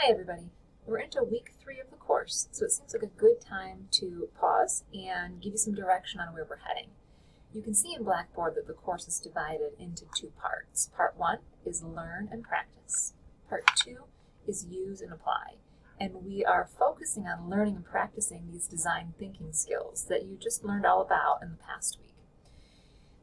Hi everybody. We're into week 3 of the course, so it seems like a good time to pause and give you some direction on where we're heading. You can see in Blackboard that the course is divided into 2 parts. Part 1 is learn and practice. Part 2 is use and apply. And we are focusing on learning and practicing these design thinking skills that you just learned all about in the past week.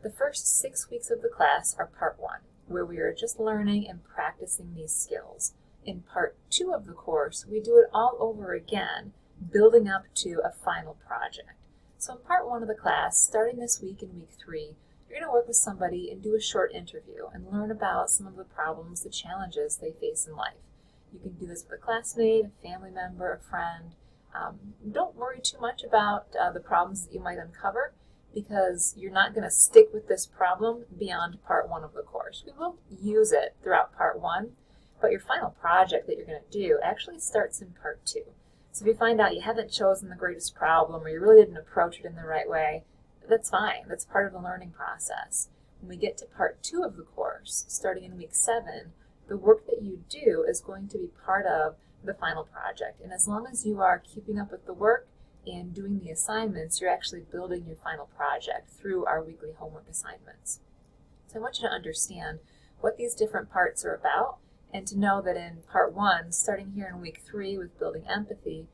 The first 6 weeks of the class are Part 1, where we are just learning and practicing these skills. In Part 2 of the course, we do it all over again, building up to a final project. So in Part 1 of the class, starting this week in week 3, you're going to work with somebody and do a short interview and learn about some of the problems, the challenges they face in life. You can do this with a classmate, a family member, a friend. Don't worry too much about the problems that you might uncover, because you're not going to stick with this problem beyond Part 1 of the course. We will use it throughout Part 1, but your final project that you're going to do actually starts in Part 2. So if you find out you haven't chosen the greatest problem or you really didn't approach it in the right way, that's fine. That's part of the learning process. When we get to Part 2 of the course, starting in week 7, the work that you do is going to be part of the final project. And as long as you are keeping up with the work and doing the assignments, you're actually building your final project through our weekly homework assignments. So I want you to understand what these different parts are about, and to know that in Part 1, starting here in week 3 with building empathy,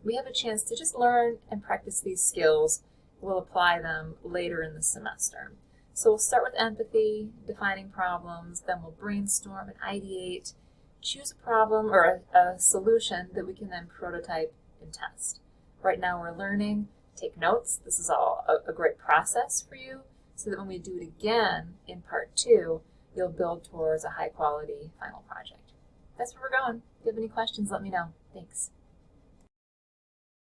we have a chance to just learn and practice these skills. We'll apply them later in the semester. So we'll start with empathy, defining problems, then we'll brainstorm and ideate, choose a problem or a solution that we can then prototype and test. Right now we're learning, take notes. This is all a great process for you, so that when we do it again in Part 2, you'll build towards a high quality final project. That's where we're going. If you have any questions, let me know. Thanks.